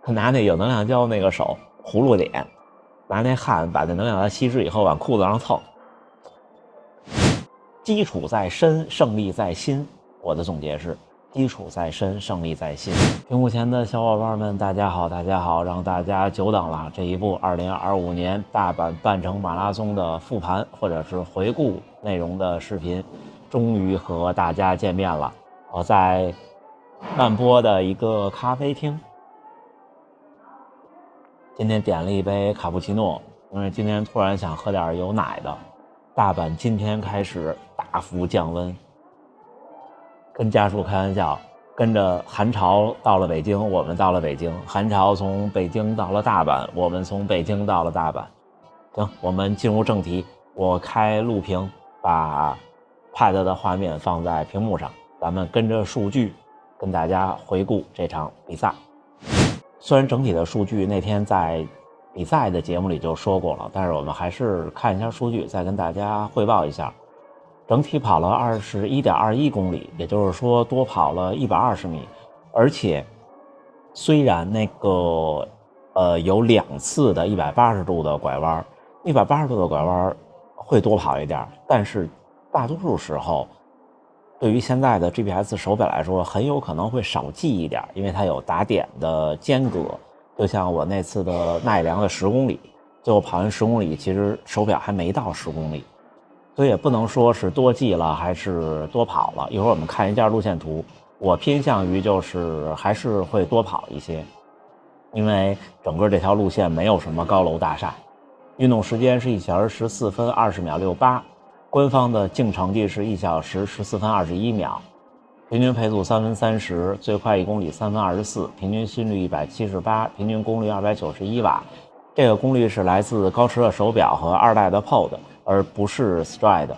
拿那有能量胶那个手葫芦脸，拿那汗把那能量胶稀释以后往裤子上蹭。基础在身，胜利在心。我的总结是：基础在身，胜利在心。屏幕前的小伙伴们，大家好，大家好，让大家久等了。这一部2025年大阪半程马拉松的复盘或者是回顾内容的视频，终于和大家见面了。我在漫波的一个咖啡厅，今天点了一杯卡布奇诺，因为今天突然想喝点有奶的。大阪今天开始大幅降温，跟家属开玩笑，跟着韩潮到了北京，我们到了北京；韩潮从北京到了大阪，我们从北京到了大阪。行，我们进入正题。我开录屏，把 Pad 的画面放在屏幕上，咱们跟着数据跟大家回顾这场比赛。虽然整体的数据那天在比赛的节目里就说过了，但是我们还是看一下数据，再跟大家汇报一下。整体跑了21.21公里，也就是说多跑了120米，而且虽然那个有2次的180度的拐弯，180度的拐弯会多跑一点，但是大多数时候对于现在的 GPS 手表来说，很有可能会少记一点，因为它有打点的间隔。就像我那次的奈良的10公里，最后跑完10公里，其实手表还没到10公里，所以也不能说是多记了还是多跑了。一会儿我们看一下路线图，我偏向于就是还是会多跑一些，因为整个这条路线没有什么高楼大厦。运动时间是1小时14分20秒68，官方的净成绩是1小时14分21秒，平均配速3分30，最快1公里3分24，平均心率178，平均功率291瓦。这个功率是来自高驰的手表和2代的 Pod， 而不是 Stride。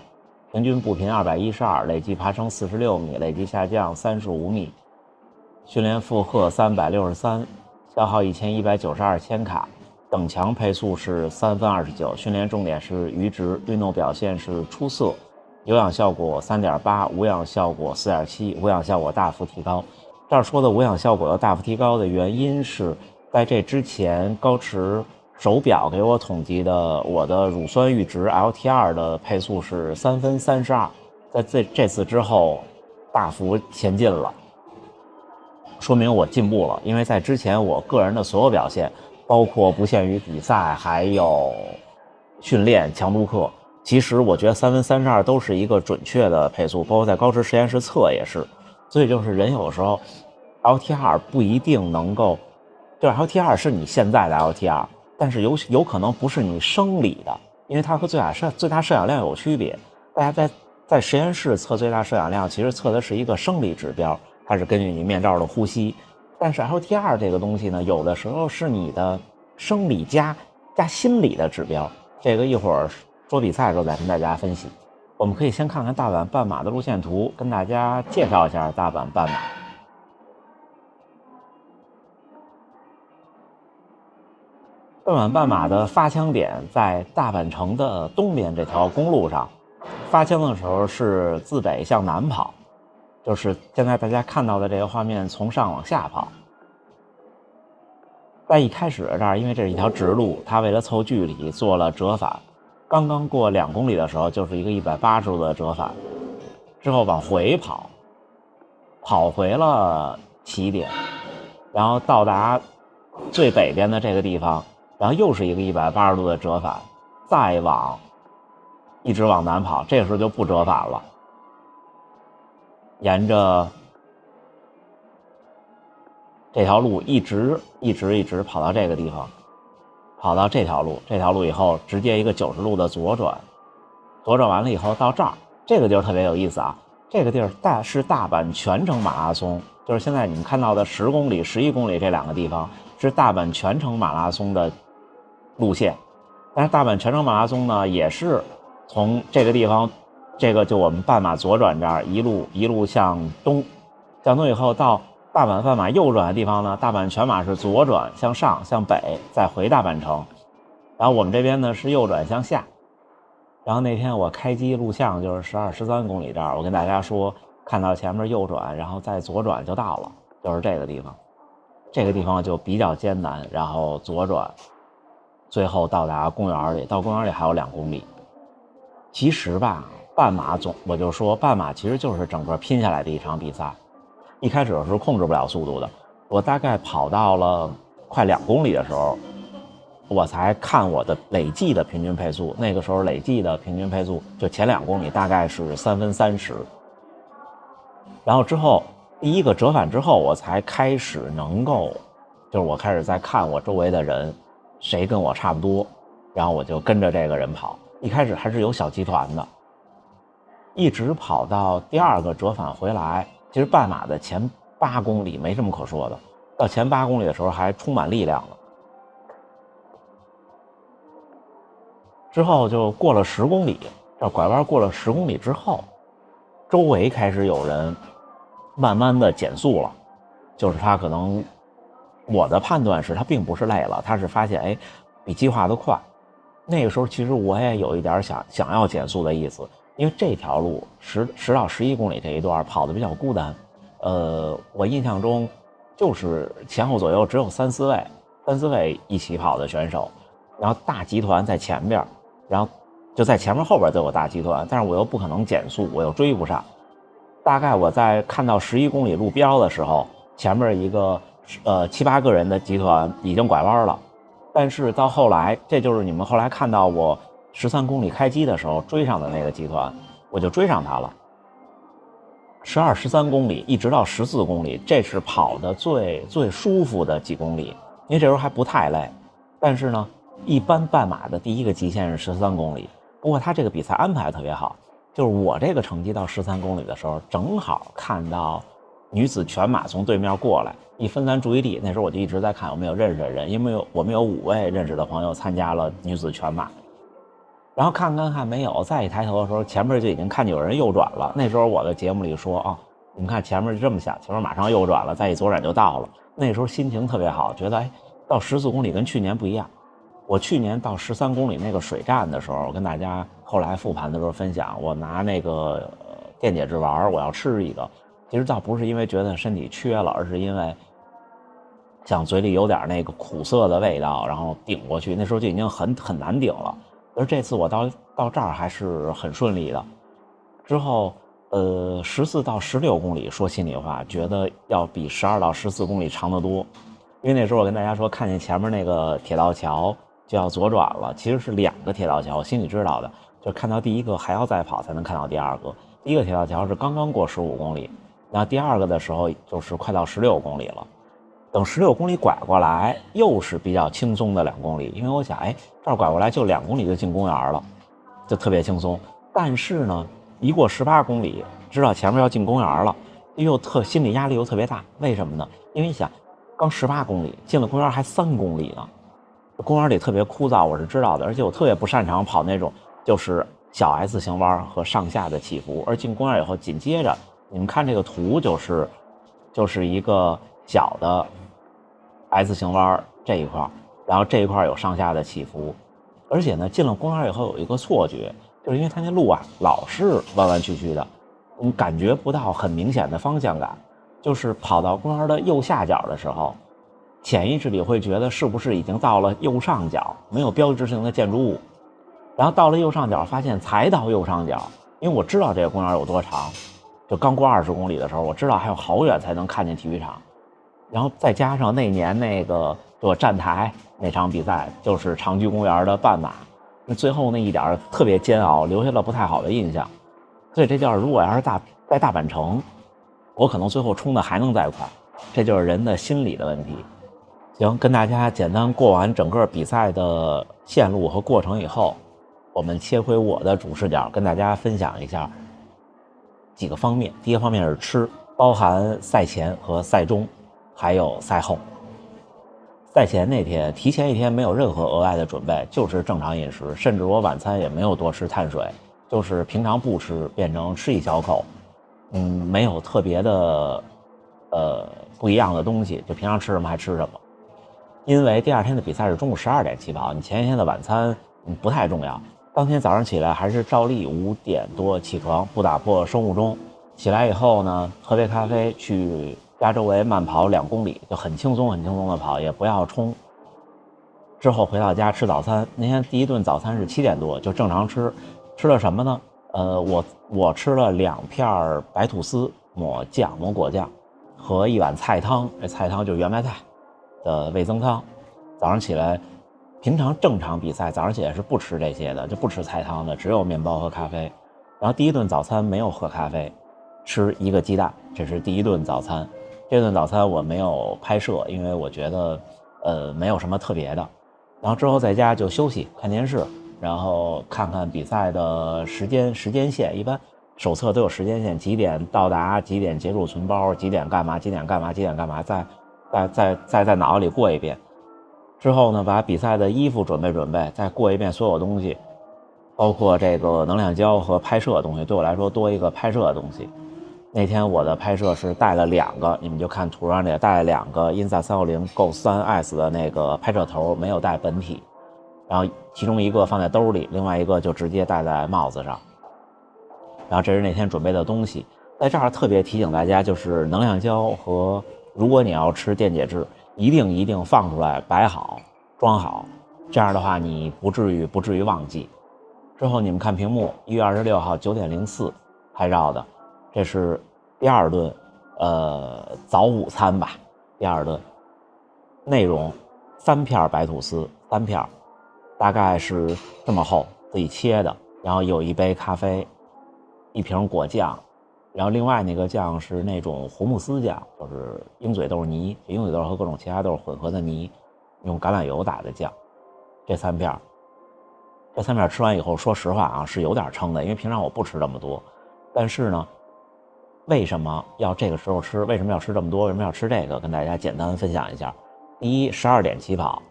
平均步频212，累计爬升46米，累计下降35米。训练负荷363，消耗1192千卡。等强配速是3分29，训练重点是阈值，运动表现是出色，有氧效果3.8，无氧效果4.7，无氧效果大幅提高。这儿说的无氧效果的大幅提高的原因是在这之前高驰手表给我统计的我的乳酸阈值 LTR 的配速是3分32，在这次之后大幅前进了，说明我进步了。因为在之前我个人的所有表现，包括不限于比赛还有训练强度课，其实我觉得3分32都是一个准确的配速，包括在高驰实验室测也是。所以就是人有时候 LTR 不一定能够，就是 LTR 是你现在的 LTR， 但是有可能不是你生理的，因为它和最大摄氧量有区别。大家在实验室测最大摄氧量，其实测的是一个生理指标，它是根据你面罩的呼吸。但是 LTR 这个东西呢，有的时候是你的生理加心理的指标。这个一会儿说比赛的时候再跟大家分析。我们可以先看看大阪半马的路线图，跟大家介绍一下大阪半马。大阪半马的发枪点在大阪城的东边这条公路上，发枪的时候是自北向南跑，就是现在大家看到的这个画面从上往下跑。在一开始这儿，因为这是一条直路，它为了凑距离做了折返，刚刚过2公里的时候就是一个180度的折返，之后往回跑回了起点，然后到达最北边的这个地方，然后又是一个180度的折返，再一直往南跑，这个时候就不折返了，沿着这条路一直跑到这个地方，跑到这条路以后，直接一个90度的左转完了以后到这儿，这个地儿特别有意思啊。这个地儿是大阪全程马拉松，就是现在你们看到的10公里、11公里这2个地方是大阪全程马拉松的路线。但是大阪全程马拉松呢，也是从这个地方，这个就我们半马左转这儿一路向东以后到大阪半马右转的地方呢，大阪全马是左转向上向北再回大阪城，然后我们这边呢是右转向下。然后那天我开机录像就是12、13公里这儿，我跟大家说看到前面右转然后再左转就到了，就是这个地方。这个地方就比较艰难，然后左转，最后到达公园里，到公园里还有2公里。其实吧，半马我就说半马其实就是整个拼下来的一场比赛。一开始是控制不了速度的，我大概跑到了快2公里的时候，我才看我的累计的平均配速。那个时候累计的平均配速就前2公里大概是3分30，然后之后第一个折返之后，我才开始能够，就是我开始在看我周围的人，谁跟我差不多，然后我就跟着这个人跑。一开始还是有小集团的，一直跑到第2个折返回来。其实半马的前8公里没什么可说的，到前8公里的时候还充满力量了。之后就过了10公里，这拐弯过了10公里之后，周围开始有人慢慢的减速了，就是他可能，我的判断是他并不是累了，他是发现比计划的快。那个时候其实我也有一点想要减速的意思，因为这条路10到11公里这一段跑得比较孤单。我印象中就是前后左右只有3、4位一起跑的选手，然后大集团在前边，然后就在前面后边都有大集团，但是我又不可能减速，我又追不上。大概我在看到11公里路标的时候，前面一个7、8个人的集团已经拐弯了。但是到后来，这就是你们后来看到我13公里开机的时候追上的那个集团，我就追上他了。12、13公里一直到14公里，这是跑的最舒服的几公里，因为这时候还不太累。但是呢，一般半马的第一个极限是13公里，不过他这个比赛安排特别好，就是我这个成绩到13公里的时候，正好看到女子全马从对面过来，一分散注意力。那时候我就一直在看有没有认识的人，因为我们有5位认识的朋友参加了女子全马。然后看没有，再一抬头的时候，前面就已经看见有人右转了。那时候我的节目里说啊，你们看前面就这么想，前面马上右转了，再一左转就到了。那时候心情特别好，觉得到14公里跟去年不一样。我去年到13公里那个水站的时候，我跟大家后来复盘的时候分享，我拿那个电解质丸，我要吃一个。其实倒不是因为觉得身体缺了，而是因为想嘴里有点那个苦涩的味道，然后顶过去。那时候就已经很难顶了。而这次我到这儿还是很顺利的。之后14到16公里，说心里话，觉得要比12到14公里长得多。因为那时候我跟大家说，看见前面那个铁道桥就要左转了，其实是2个铁道桥，我心里知道的，就看到第一个还要再跑才能看到第2个。第一个铁道桥是刚刚过15公里，那第2个的时候就是快到16公里了。等16公里拐过来，又是比较轻松的2公里，因为我想，这儿拐过来就2公里就进公园了，就特别轻松。但是呢，一过18公里，知道前面要进公园了，又心理压力又特别大。为什么呢？因为你想，刚18公里，进了公园还3公里呢，公园里特别枯燥，我是知道的，而且我特别不擅长跑那种就是小 S 型弯和上下的起伏。而进公园以后，紧接着你们看这个图，就是一个小的S 型弯这一块，然后这一块有上下的起伏。而且呢，进了公园以后有一个错觉，就是因为它那路啊老是弯弯曲曲的，你感觉不到很明显的方向感。就是跑到公园的右下角的时候，潜意识里会觉得是不是已经到了右上角，没有标志性的建筑物。然后到了右上角，发现才到右上角，因为我知道这个公园有多长，就刚过20公里的时候，我知道还有好远才能看见体育场。然后再加上那年那个做站台那场比赛，就是长居公园的半马，那最后那一点特别煎熬，留下了不太好的印象。所以这叫如果要是在大阪城，我可能最后冲的还能再快。这就是人的心理的问题。行，跟大家简单过完整个比赛的线路和过程以后，我们切回我的主视角，跟大家分享一下几个方面。第一个方面是吃，包含赛前和赛中还有赛后。赛前那天提前1天没有任何额外的准备，就是正常饮食，甚至我晚餐也没有多吃碳水，就是平常不吃变成吃一小口，没有特别的不一样的东西，就平常吃什么还吃什么。因为第2天的比赛是中午12点起跑，你前1天的晚餐不太重要。当天早上起来还是照例5点多起床，不打破生物钟。起来以后呢，喝杯咖啡，去家周围慢跑2公里，就很轻松的跑，也不要冲。之后回到家吃早餐，那天第一顿早餐是7点多，就正常吃。吃了什么呢？我吃了2片白吐司抹果酱，和1碗菜汤。这菜汤就是圆白菜的味增汤。早上起来，平常正常比赛早上起来是不吃这些的，就不吃菜汤的，只有面包和咖啡。然后第一顿早餐没有喝咖啡，吃1个鸡蛋，这是第一顿早餐。这顿早餐我没有拍摄，因为我觉得没有什么特别的。然后之后在家就休息看电视，然后看看比赛的时间线，一般手册都有时间线，几点到达，几点结束存包，几点干嘛，再在脑子里过一遍。之后呢，把比赛的衣服准备，再过一遍所有东西，包括这个能量胶和拍摄的东西。对我来说多一个拍摄的东西。那天我的拍摄是带了2个，你们就看图上这带了2个 Insta360 Go 3S 的那个拍摄头，没有带本体。然后其中一个放在兜里，另外一个就直接戴在帽子上。然后这是那天准备的东西。在这儿特别提醒大家，就是能量胶和如果你要吃电解质，一定放出来摆好装好，这样的话你不至于忘记。之后你们看屏幕，1月26号9点04拍照的，这是第2顿早午餐吧。第2顿内容3片白吐司，3片大概是这么厚，自己切的，然后有1杯咖啡，1瓶果酱，然后另外那个酱是那种胡慕斯酱，就是鹰嘴豆泥，鹰嘴豆和各种其他豆混合的泥，用橄榄油打的酱。这3片吃完以后，说实话啊，是有点撑的，因为平常我不吃这么多。但是呢，为什么要这个时候吃？为什么要吃这么多？为什么要吃这个？跟大家简单分享一下。第一，12点起跑，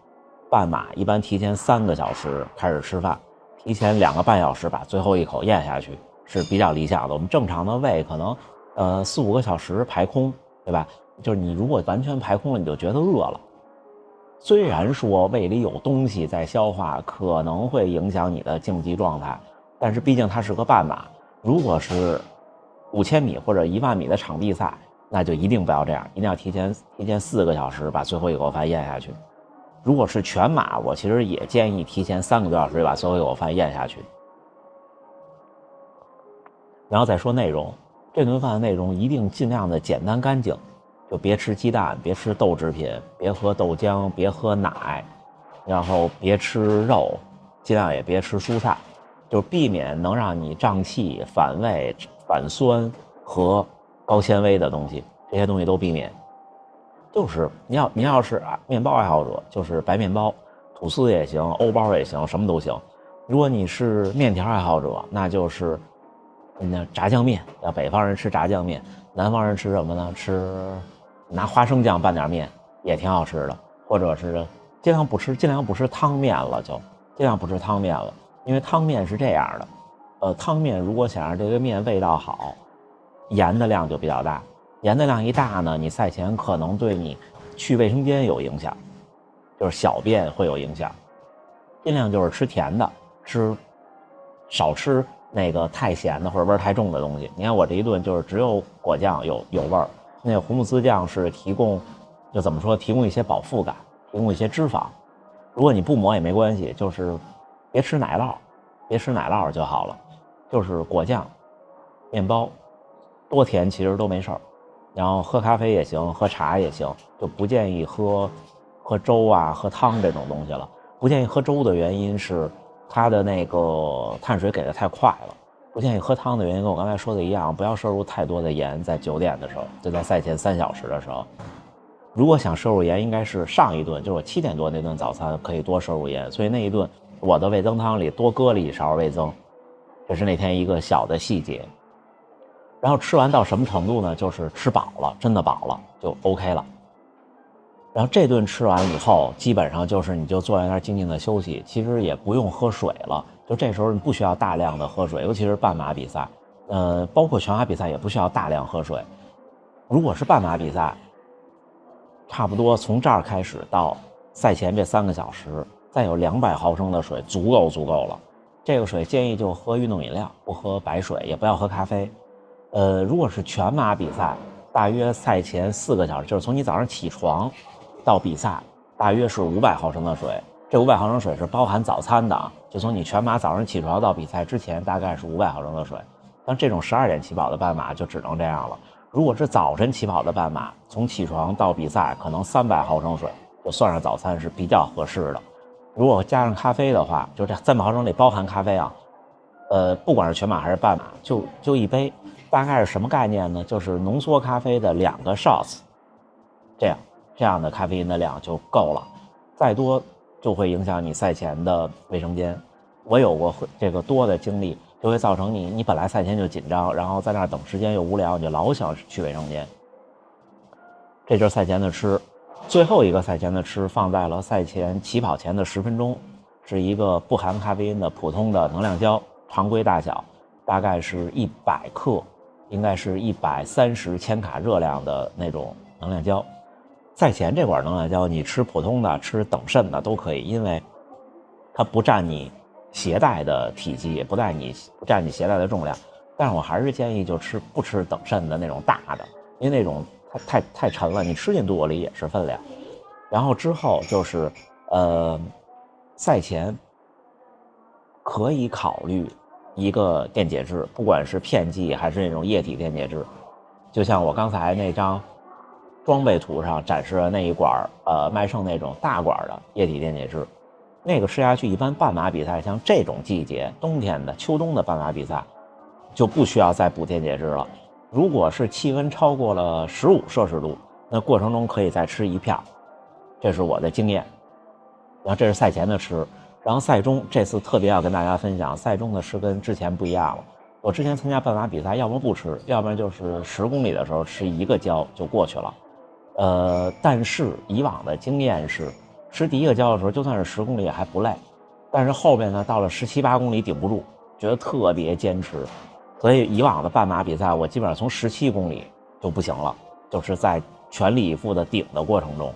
半马一般提前3个小时开始吃饭，提前2个半小时把最后一口咽下去是比较理想的。我们正常的胃可能4、5个小时排空，对吧？就是你如果完全排空了，你就觉得饿了。虽然说胃里有东西在消化，可能会影响你的竞技状态，但是毕竟它是个半马，如果是5000米或者10000米的场地赛，那就一定不要这样，一定要提前4个小时把最后一口饭咽下去。如果是全马，我其实也建议提前3个多小时把最后一口饭咽下去。然后再说内容，这顿饭的内容一定尽量的简单干净，就别吃鸡蛋，别吃豆制品，别喝豆浆，别喝奶，然后别吃肉，尽量也别吃蔬菜，就避免能让你胀气、反胃、反酸和高纤维的东西，这些东西都避免。就是您要是面包爱好者，就是白面包、吐司也行，欧包也行，什么都行。如果你是面条爱好者，那就是炸酱面，要北方人吃炸酱面，南方人吃什么呢？吃拿花生酱拌点面也挺好吃的，或者是尽量不吃汤面了，就尽量不吃汤面了，因为汤面是这样的，汤面如果想让这个面味道好，盐的量就比较大。盐的量一大呢，你赛前可能对你去卫生间有影响，就是小便会有影响。尽量就是吃甜的，少吃那个太咸的或者味儿太重的东西。你看我这一顿就是只有果酱有味儿，那个胡慕斯酱是提供一些饱腹感，提供一些脂肪。如果你不抹也没关系，就是别吃奶酪就好了，就是果酱、面包，多甜其实都没事儿。然后喝咖啡也行，喝茶也行，就不建议喝粥啊、喝汤这种东西了。不建议喝粥的原因是它的那个碳水给的太快了。不建议喝汤的原因跟我刚才说的一样，不要摄入太多的盐，在9点的时候，就在赛前3小时的时候。如果想摄入盐，应该是上一顿，就是我7点多那顿早餐可以多摄入盐，所以那一顿我的味增汤里多搁了1勺味增，这是那天一个小的细节。然后吃完到什么程度呢？就是吃饱了，真的饱了就 OK 了。然后这顿吃完以后，基本上就是你就坐在那儿静静的休息，其实也不用喝水了。就这时候你不需要大量的喝水，尤其是半马比赛，包括全马比赛也不需要大量喝水。如果是半马比赛，差不多从这儿开始到赛前这3个小时，再有200毫升的水足够了。这个水建议就喝运动饮料，不喝白水，也不要喝咖啡。如果是全马比赛，大约赛前4个小时，就是从你早上起床到比赛，大约是500毫升的水。这500毫升水是包含早餐的啊，就从你全马早上起床到比赛之前，大概是500毫升的水。像这种12点起跑的半马就只能这样了。如果是早晨起跑的半马，从起床到比赛可能300毫升水，就算上早餐是比较合适的。如果加上咖啡的话，就这300毫升里包含咖啡啊，不管是全马还是半马，就一杯，大概是什么概念呢？就是浓缩咖啡的2个 shots， 这样的咖啡因的量就够了，再多就会影响你赛前的卫生间。我有过这个多的经历，就会造成你本来赛前就紧张，然后在那儿等时间又无聊，你就老想去卫生间。这就是赛前的吃。最后一个赛前的吃放在了赛前起跑前的10分钟，是一个不含咖啡因的普通的能量胶，常规大小，大概是100克，应该是130千卡热量的那种能量胶。赛前这管能量胶你吃普通的吃等渗的都可以，因为它不占你携带的体积，也不占你携带的重量。但是我还是建议就不吃等渗的那种大的，因为那种太沉了，你吃进肚子里也是分量。然后之后就是赛前可以考虑一个电解质，不管是片剂还是那种液体电解质，就像我刚才那张装备图上展示的那一管麦胜那种大管的液体电解质，那个吃下去，一般半马比赛像这种季节冬天的秋冬的半马比赛就不需要再补电解质了。如果是气温超过了15摄氏度，那过程中可以再吃1片，这是我的经验。然后这是赛前的吃，然后赛中这次特别要跟大家分享，赛中的吃跟之前不一样了。我之前参加半马比赛，要么不吃，要不然就是10公里的时候吃1个胶就过去了。但是以往的经验是，吃第1个胶的时候，就算是10公里还不累，但是后边呢，到了17、18公里顶不住，觉得特别坚持，所以以往的半马比赛，我基本上从17公里就不行了，就是在全力以赴的顶的过程中。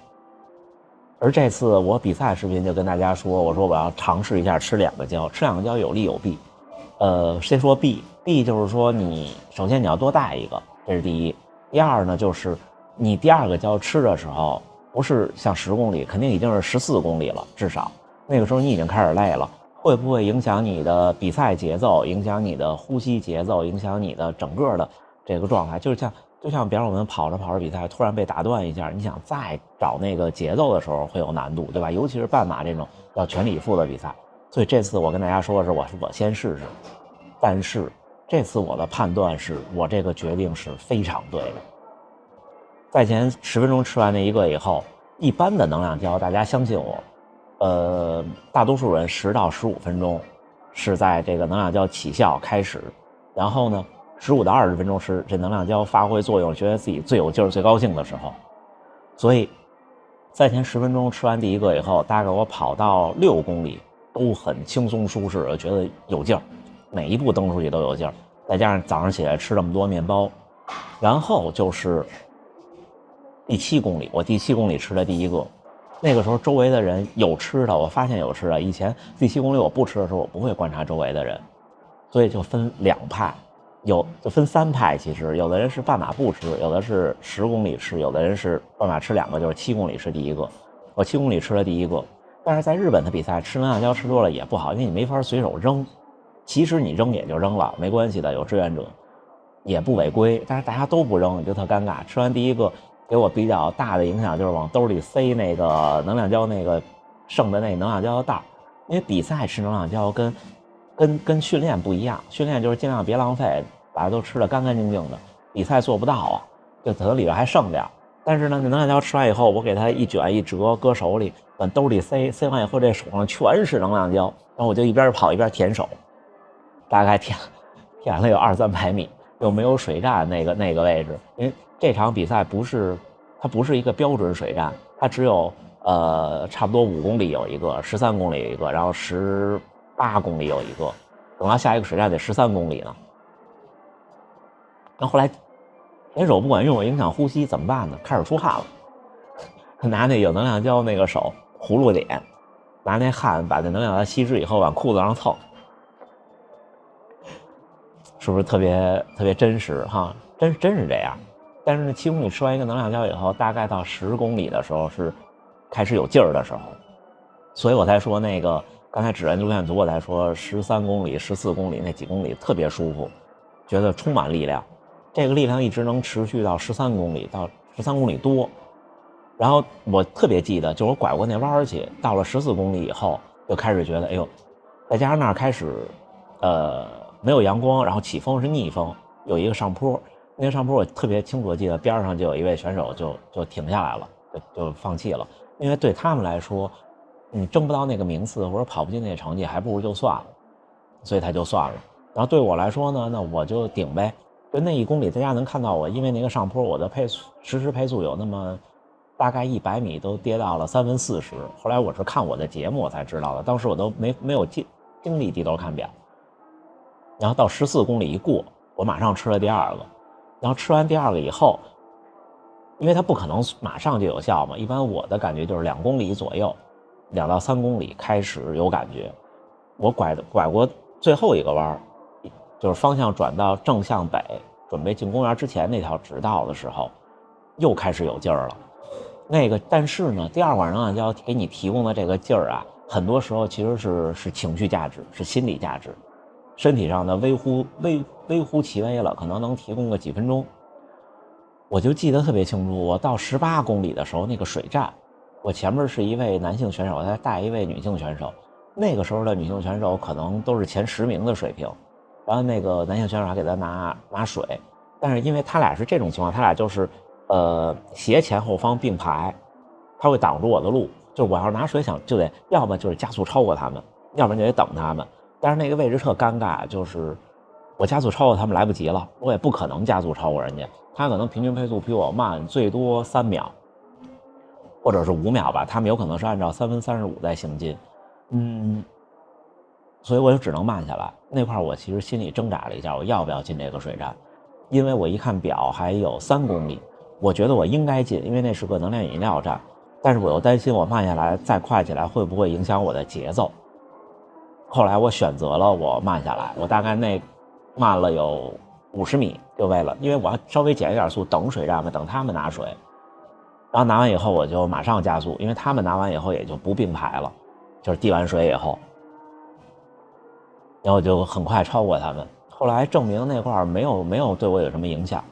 而这次我比赛视频就跟大家说，我说我要尝试一下吃2个胶，吃2个胶有利有弊。先说弊就是说你首先你要多带一个，这是第一。第二呢，就是你第2个胶吃的时候，不是像10公里，肯定已经是14公里了，至少那个时候你已经开始累了，会不会影响你的比赛节奏，影响你的呼吸节奏，影响你的整个的这个状态？就像比方我们跑着比赛突然被打断一下，你想再找那个节奏的时候会有难度，对吧？尤其是半马这种要全力以赴的比赛。所以这次我跟大家说的是，我先试试。但是这次我的判断是，我这个决定是非常对的。赛前10分钟吃完那1个以后，一般的能量胶，大家相信我，大多数人10到15分钟是在这个能量胶起效开始，然后呢，15到20分钟是这能量胶发挥作用，觉得自己最有劲儿、最高兴的时候。所以赛前10分钟吃完第1个以后，大概我跑到6公里都很轻松舒适，我觉得有劲儿，每一步蹬出去都有劲儿。再加上早上起来吃这么多面包，然后就是第7公里，我第7公里吃的第1个。那个时候周围的人有吃的，我发现有吃的。以前第7公里我不吃的时候，我不会观察周围的人，所以就分2派，就分3派。其实有的人是半马不吃，有的是10公里吃，有的人是半马吃2个，就是7公里吃第1个。我7公里吃了第1个，但是在日本的比赛吃能量胶吃多了也不好，因为你没法随手扔。其实你扔也就扔了，没关系的，有志愿者，也不违规。但是大家都不扔，就特尴尬。吃完第1个，给我比较大的影响就是往兜里塞那个能量胶，那个剩的那能量胶的袋，因为比赛吃能量胶跟训练不一样，训练就是尽量别浪费，把它都吃得干干净净的。比赛做不到啊，就可能里边还剩点。但是呢，那能量胶吃完以后，我给它一卷一折，搁手里，往兜里塞完以后，这手上全是能量胶，然后我就一边跑一边舔手，大概舔了有200-300米，又没有水站那个位置，因为这场比赛它不是一个标准水站，它只有差不多5公里有一个，13公里有一个，然后18公里有一个，等到下一个水站得13公里呢。然后后来舔手不管用，影响呼吸怎么办呢？开始出汗了，拿那有能量胶那个手葫芦脸，拿那汗把那能量胶稀释以后往裤子上蹭，是不是特别真实哈？真是这样。但是7公里吃完一个能量胶以后，大概到10公里的时候是开始有劲儿的时候，所以我才说那个刚才指着路线图，我才说13公里、14公里那几公里特别舒服，觉得充满力量。这个力量一直能持续到13公里到13公里多。然后我特别记得，就是我拐过那弯去，到了14公里以后，就开始觉得，哎呦，再加上那儿开始，没有阳光，然后起风是逆风，有一个上坡，那个上坡我特别清楚地记得，边上就有一位选手就停下来了，就放弃了，因为对他们来说，你争不到那个名次或者跑不进那成绩，还不如就算了，所以他就算了。然后对我来说呢，那我就顶呗，就那1公里大家能看到我，因为那个上坡我的实时配速有那么大概100米都跌到了40%，后来我是看我的节目我才知道的，当时我都没有精力低头看表。然后到14公里一过，我马上吃了第2个，然后吃完第2个以后，因为它不可能马上就有效嘛，一般我的感觉就是2公里左右，2到3公里开始有感觉。我拐过最后一个弯，就是方向转到正向北，准备进公园之前那条直道的时候，又开始有劲儿了。那个，但是呢，第2管能量胶给你提供的这个劲儿啊，很多时候其实是情绪价值，是心理价值，身体上的微乎其微了，可能能提供个几分钟。我就记得特别清楚，我到18公里的时候，那个水站，我前面是一位男性选手，他带一位女性选手，那个时候的女性选手可能都是前10名的水平，然后那个男性选手还给他拿水，但是因为他俩是这种情况，他俩就是斜前后方并排，他会挡住我的路，就是我要是拿水想就得要么就是加速超过他们，要不然就得等他们，但是那个位置特尴尬，就是我加速超过他们来不及了，我也不可能加速超过人家，他可能平均配速比我慢最多3秒或者是5秒吧，他们有可能是按照3分35在行进，所以我就只能慢下来。那块我其实心里挣扎了一下，我要不要进这个水站，因为我一看表还有3公里，我觉得我应该进，因为那是个能量饮料站，但是我又担心我慢下来再快起来会不会影响我的节奏。后来我选择了我慢下来，我大概慢了有50米，就为了因为我要稍微减一点速等水站嘛，等他们拿水，然后拿完以后我就马上加速，因为他们拿完以后也就不并排了，就是递完水以后，然后我就很快超过他们。后来证明那块没有对我有什么影响。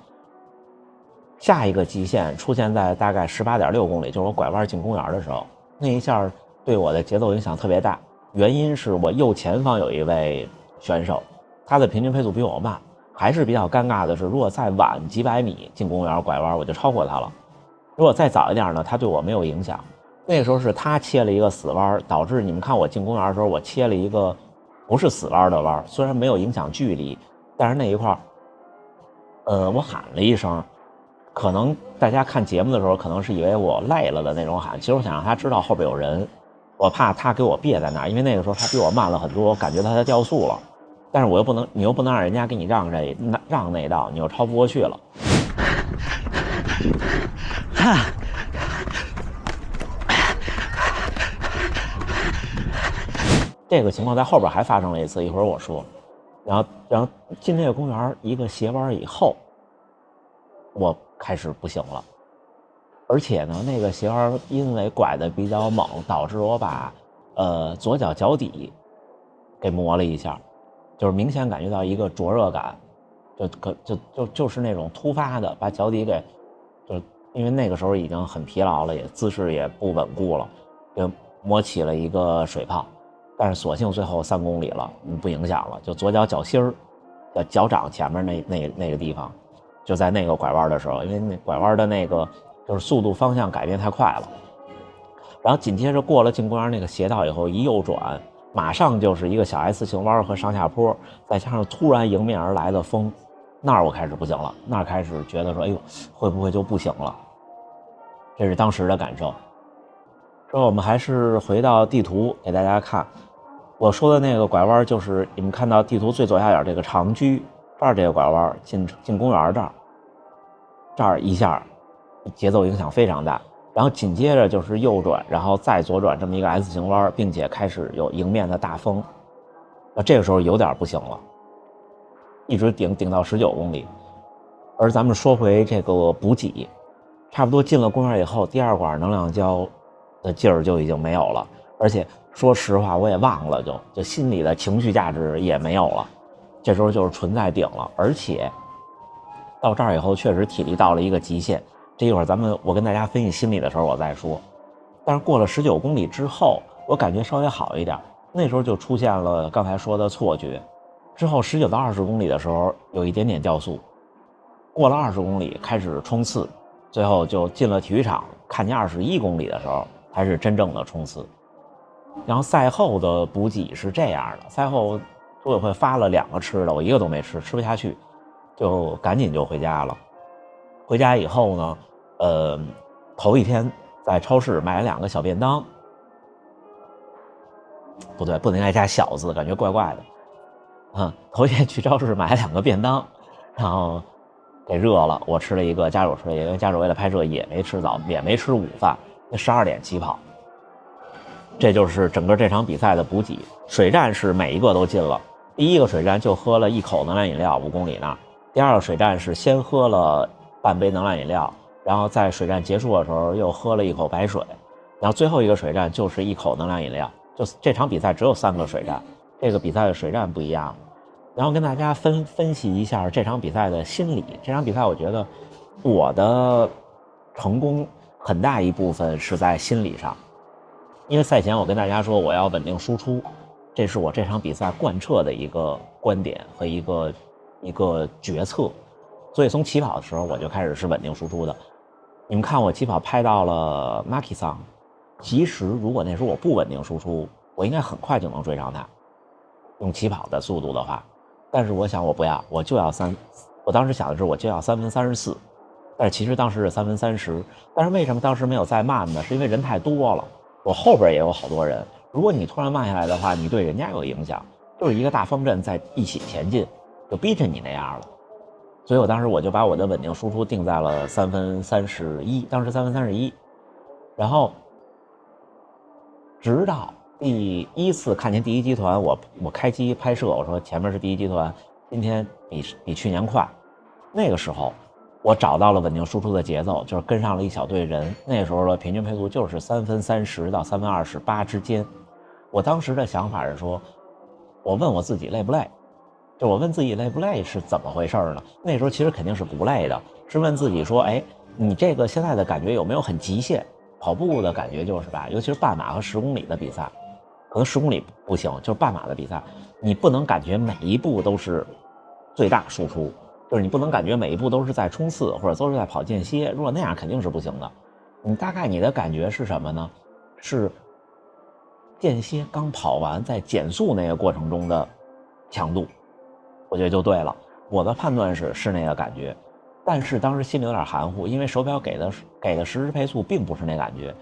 下一个极限出现在大概18.6公里，就是我拐弯进公园的时候，那一下对我的节奏影响特别大。原因是我右前方有一位选手，他的平均配速比我慢，还是比较尴尬的是，如果再晚几百米进公园拐弯，我就超过他了。如果再早一点呢，他对我没有影响。那个时候是他切了一个死弯，导致你们看我进公园的时候，我切了一个不是死弯的弯，虽然没有影响距离，但是那一块我喊了一声，可能大家看节目的时候可能是以为我累了的那种喊，其实我想让他知道后边有人，我怕他给我别在那儿，因为那个时候他比我慢了很多，我感觉他在掉速了，但是你又不能让人家给你让那道，你又超不过去了。这个情况在后边还发生了一次，一会儿我说。然后进这个公园一个斜弯以后，我开始不行了，而且呢，那个斜弯因为拐的比较猛，导致我把左脚脚底给磨了一下，就是明显感觉到一个灼热感，就是那种突发的把脚底给，就因为那个时候已经很疲劳了，也姿势也不稳固了，就磨起了一个水泡。但是所幸最后3公里了，不影响了，就左脚脚心儿，脚掌前面那个地方，就在那个拐弯的时候，因为那拐弯的那个就是速度方向改变太快了，然后紧接着过了进公园那个斜道以后一右转，马上就是一个小 S 型弯和上下坡，再加上突然迎面而来的风，那儿我开始不行了，那儿开始觉得说，哎呦，会不会就不行了？这是当时的感受。说我们还是回到地图给大家看，我说的那个拐弯就是你们看到地图最左下角这个长居，这儿这个拐弯进公园这儿一下节奏影响非常大，然后紧接着就是右转，然后再左转这么一个 S 型弯，并且开始有迎面的大风，这个时候有点不行了，一直顶到19公里，而咱们说回这个补给，差不多进了公园以后，第二管能量胶的劲儿就已经没有了，而且说实话我也忘了，就心里的情绪价值也没有了，这时候就是纯在顶了。而且到这儿以后确实体力到了一个极限，这一会儿我跟大家分析心理的时候我再说。但是过了19公里之后，我感觉稍微好一点，那时候就出现了刚才说的错觉。之后19到20公里的时候有一点点掉速，过了20公里开始冲刺，最后就进了体育场，看见21公里的时候才是真正的冲刺。然后赛后的补给是这样的，赛后组委会发了2个吃的，我一个都没吃，吃不下去，就赶紧就回家了。回家以后呢，头一天在超市买了2个小便当，不对，不能再加小字，感觉怪怪的。头一天去超市买了2个便当，然后给热了，我吃了一个，家属吃了一个，因为家属为了拍摄也没吃早，也没吃午饭，那12点起跑。这就是整个这场比赛的补给。水站是每一个都进了，第一个水站就喝了1口能量饮料，5公里那儿。第二个水站是先喝了半杯能量饮料，然后在水站结束的时候又喝了1口白水，然后最后一个水站就是1口能量饮料。就这场比赛只有3个水站，这个比赛的水站不一样。然后跟大家分析一下这场比赛的心理。这场比赛我觉得我的成功很大一部分是在心理上，因为赛前我跟大家说我要稳定输出，这是我这场比赛贯彻的一个观点和一个决策，所以从起跑的时候我就开始是稳定输出的。你们看我起跑拍到了 Maki 桑，其实如果那时候我不稳定输出，我应该很快就能追上他，用起跑的速度的话。但是我想我不要，我就要我当时想的是我就要3分34，但是其实当时是3分30。但是为什么当时没有再慢呢？是因为人太多了，我后边也有好多人，如果你突然慢下来的话，你对人家有影响，就是一个大方阵在一起前进，就逼着你那样了。所以我当时我就把我的稳定输出定在了3分31，当时3分31。然后直到第1次看见第一集团，我开机拍摄，我说前面是第一集团，今天比去年快。那个时候我找到了稳定输出的节奏，就是跟上了一小队人。那时候的平均配速就是3分30到3分28之间。我当时的想法是说，我问我自己累不累，就我问自己累不累是怎么回事呢？那时候其实肯定是不累的，是问自己说，哎，你这个现在的感觉有没有很极限？跑步的感觉就是吧，尤其是半马和10公里的比赛，可能10公里不行，就是半马的比赛，你不能感觉每一步都是最大输出，就是你不能感觉每一步都是在冲刺或者都是在跑间歇，如果那样肯定是不行的。你大概你的感觉是什么呢？是间歇刚跑完在减速那个过程中的强度，我觉得就对了。我的判断是那个感觉，但是当时心里有点含糊，因为手表给的实时配速并不是那感觉。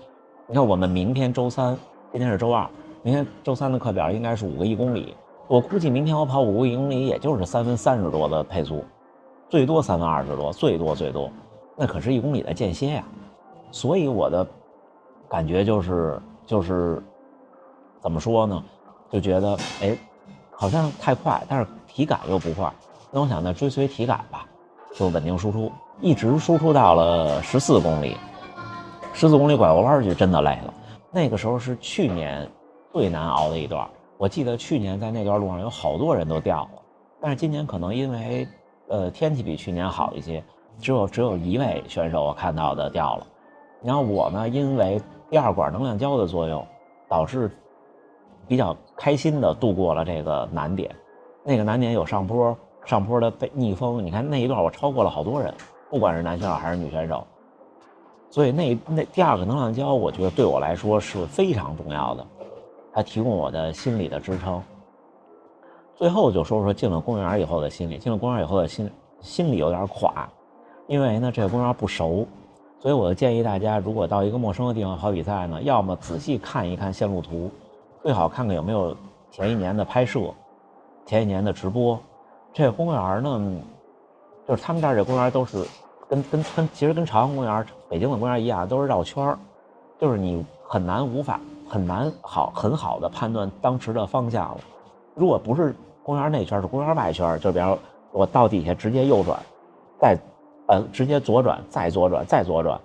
你看我们明天周3，今天是周2，明天周3的课表应该是5个1公里，我估计明天我跑5个1公里也就是3分30多的配速，最多3分20多，最多，那可是1公里的间歇呀。所以我的感觉就是怎么说呢，就觉得哎，好像太快，但是体感又不快。那我想呢，追随体感吧，就稳定输出，一直输出到了14公里。14公里拐过弯就真的累了。那个时候是去年最难熬的一段，我记得去年在那段路上有好多人都掉了，但是今年可能因为天气比去年好一些，只有1位选手我看到的掉了。然后我呢，因为第2管能量胶的作用，导致比较开心的度过了这个难点。那个难点有上坡的被逆风，你看那一段我超过了好多人，不管是男选手还是女选手。所以那第2个能量胶，我觉得对我来说是非常重要的，它提供我的心理的支撑。最后就说进了公园以后的心理，进了公园以后的心理有点垮，因为呢这个公园不熟，所以我就建议大家，如果到一个陌生的地方跑比赛呢，要么仔细看一看线路图，最好看看有没有前一年的拍摄，前一年的直播。这个公园呢，就是他们这儿这公园都是其实跟朝阳公园、北京的公园一样，都是绕圈，就是你很难很好的判断当时的方向了。如果不是公园内圈，是公园外圈，就比方我到底下直接右转，再直接左转，再左转，再左转，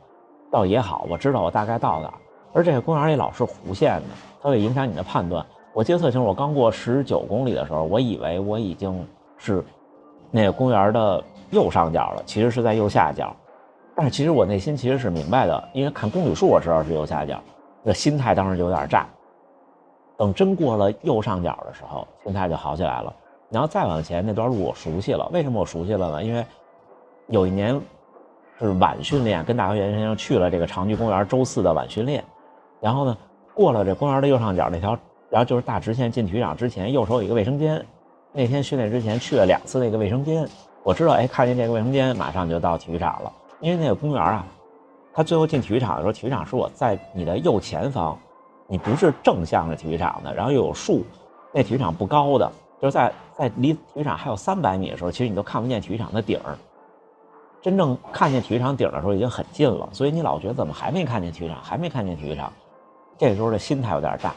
到也好，我知道我大概到哪儿。而这个公园里老是弧线的，它会影响你的判断。我记得特清楚，我刚过19公里的时候，我以为我已经是那个公园的右上角了，其实是在右下角。但是其实我内心其实是明白的，因为看公里数我知道是右下角，这心态当时就有点炸。等真过了右上角的时候，心态就好起来了。然后再往前那段路我熟悉了，为什么我熟悉了呢？因为有一年是晚训练，跟大学先生去了这个长居公园周4的晚训练，然后呢过了这公园的右上角那条，然后就是大直线进体育场之前，右手有一个卫生间。那天训练之前去了2次那个卫生间，我知道看见这个卫生间马上就到体育场了。因为那个公园啊，它最后进体育场的时候，体育场是我在你的右前方，你不是正向着体育场的，然后又有树，那体育场不高的，就是在离体育场还有300米的时候，其实你都看不见体育场的顶儿。真正看见体育场顶的时候已经很近了，所以你老觉得怎么还没看见体育场，还没看见体育场，这个时候的心态有点大。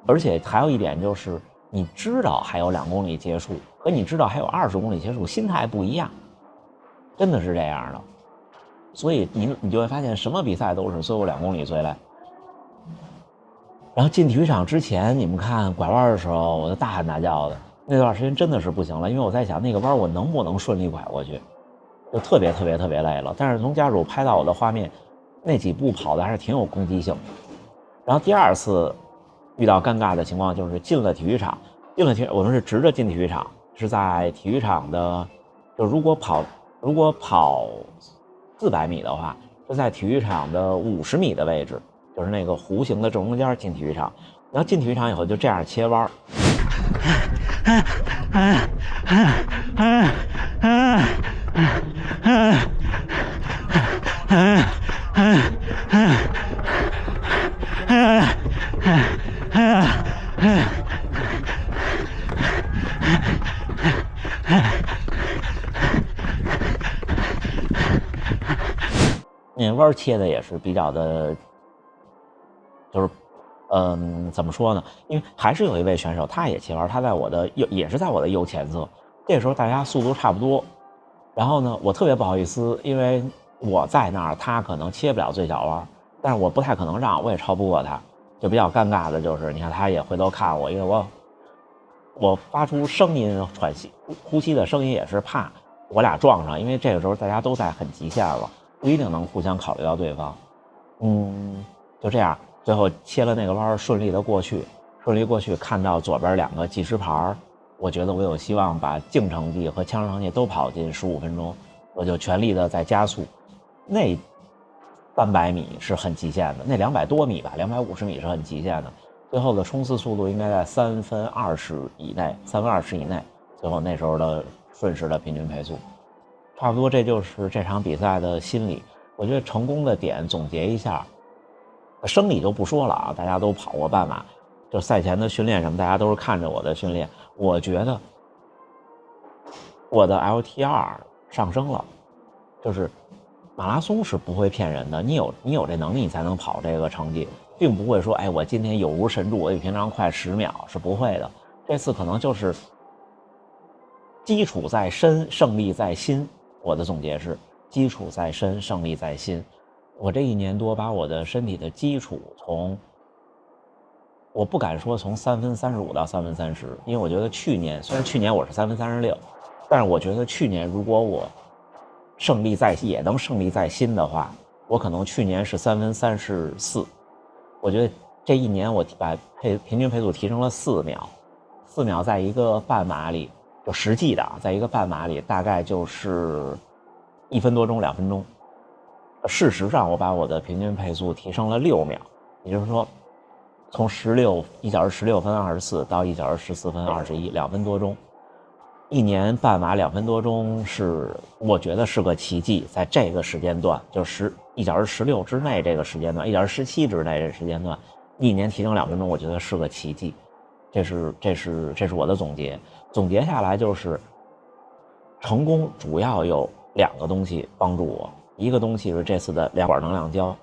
而且还有一点就是，你知道还有2公里结束，和你知道还有20公里结束，心态不一样，真的是这样的。所以你就会发现，什么比赛都是最后2公里最累。然后进体育场之前，你们看拐弯的时候，我就大喊大叫的，那段时间真的是不行了，因为我在想那个弯我能不能顺利拐过去，就特别累了。但是从家属拍到我的画面，那几步跑的还是挺有攻击性的。然后第2次遇到尴尬的情况就是进了体育场，我们是直着进体育场，是在体育场的，就如果跑400米的话，是在体育场的50米的位置，就是那个弧形的正中间进体育场。然后进体育场以后就这样切弯。那弯切的也是比较的，就是怎么说呢？因为还是有一位选手，他也切弯，他在我的也是在我的右前侧。这时候大家速度差不多，然后呢，我特别不好意思，因为我在那儿，他可能切不了最小弯，但是我不太可能让，我也超不过他，就比较尴尬的就是，你看他也回头看我，因为我发出声音喘息呼吸的声音也是怕我俩撞上，因为这个时候大家都在很极限了，不一定能互相考虑到对方。就这样。最后切了那个弯，顺利过去，看到左边2个计时牌，我觉得我有希望把净成绩和枪成绩都跑进15分钟，我就全力的在加速。那300米是很极限的，那200多米吧，250米是很极限的。最后的冲刺速度应该在3分20以内，3分20以内。最后那时候的顺时的平均配速，差不多这就是这场比赛的心理。我觉得成功的点总结一下。生理就不说了啊，大家都跑过半马，就赛前的训练什么，大家都是看着我的训练。我觉得我的 LTR 上升了，就是马拉松是不会骗人的，你有这能力，你才能跑这个成绩，并不会说，哎，我今天有如神助，我比平常快10秒，是不会的。这次可能就是基础在身，胜利在心。我的总结是：基础在身，胜利在心。我这1年多把我的身体的基础我不敢说从3分35到3分30，因为我觉得虽然去年我是3分36，但是我觉得去年如果我也能胜利在心的话，我可能去年是3分34。我觉得这1年我把平均配速提升了4秒，在一个半马里，就实际的在一个半马里大概就是1分多钟2分钟。事实上我把我的平均配速提升了6秒，也就是说从1小时16分24到1小时14分21，2分多钟。1年半马2分多钟我觉得是个奇迹，在这个时间段，就是1小时16之内这个时间段，1小时17之内这个时间段，1年提升2分钟，我觉得是个奇迹。这是我的总结。总结下来就是成功主要有2个东西帮助我，一个东西是这次的2管能量胶，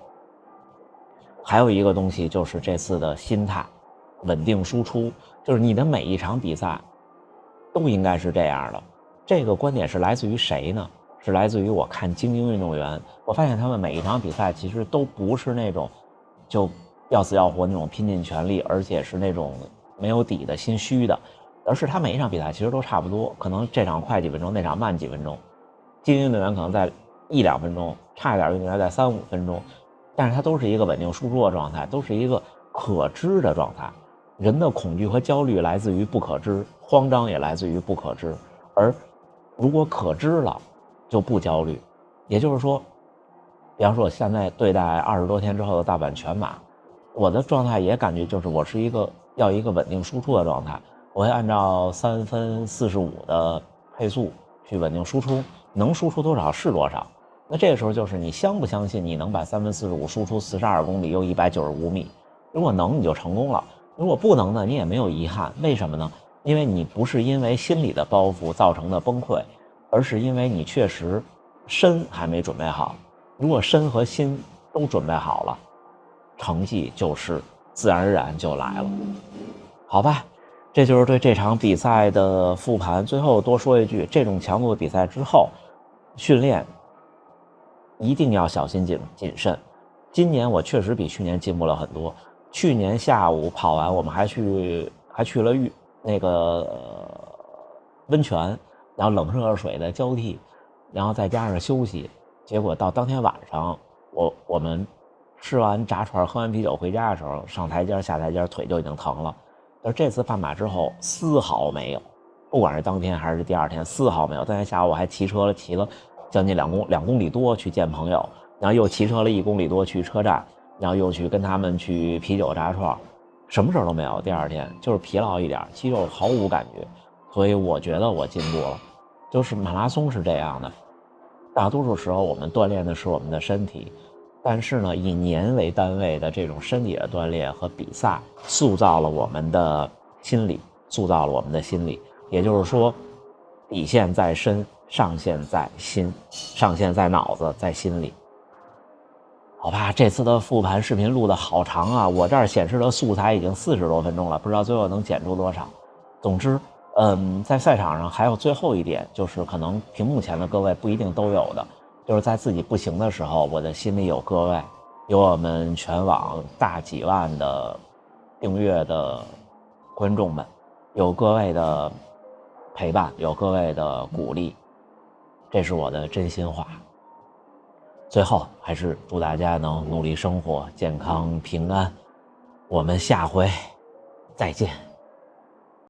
还有一个东西就是这次的心态稳定输出，就是你的每一场比赛都应该是这样的。这个观点是来自于谁呢？是来自于我看精英运动员，我发现他们每一场比赛其实都不是那种就要死要活那种拼尽全力，而且是那种没有底的心虚的，而是他每一场比赛其实都差不多，可能这场快几分钟，那场慢几分钟。精英运动员可能在1-2分钟，差一点运动员在3-5分钟，但是它都是一个稳定输出的状态，都是一个可知的状态。人的恐惧和焦虑来自于不可知，慌张也来自于不可知，而如果可知了，就不焦虑。也就是说，比方说我现在对待20多天之后的大阪全马，我的状态也感觉就是我是要一个稳定输出的状态，我会按照3分45的配速去稳定输出，能输出多少是多少。那这个时候就是你相不相信你能把3分45输出42公里又195米？如果能，你就成功了；如果不能呢，你也没有遗憾。为什么呢？因为你不是因为心理的包袱造成的崩溃，而是因为你确实身还没准备好。如果身和心都准备好了，成绩就是自然而然就来了。好吧，这就是对这场比赛的复盘。最后多说一句，这种强度的比赛之后，训练一定要小心谨慎。今年我确实比去年进步了很多。去年下午跑完，我们还去了那个温泉，然后冷热水的交替，然后再加上休息，结果到当天晚上，我们吃完炸串喝完啤酒回家的时候，上台阶下台阶腿就已经疼了。但是这次半马之后丝毫没有，不管是当天还是第二天，丝毫没有。当天下午我还骑了将近2公里多去见朋友，然后又骑车了1公里多去车站，然后又去跟他们去啤酒炸串，什么事都没有。第二天就是疲劳一点，肌肉毫无感觉，所以我觉得我进步了。就是马拉松是这样的，大多数时候我们锻炼的是我们的身体，但是呢，以年为单位的这种身体的锻炼和比赛，塑造了我们的心理，也就是说，底线在身，上限在心，上限在脑子，在心里。好吧，这次的复盘视频录的好长啊，我这儿显示的素材已经40多分钟了，不知道最后能剪出多少。总之，在赛场上还有最后一点，就是可能屏幕前的各位不一定都有的，就是在自己不行的时候，我的心里有各位，有我们全网大几万的订阅的观众们，有各位的陪伴，有各位的鼓励，这是我的真心话。最后还是祝大家能努力生活，健康平安，我们下回再见。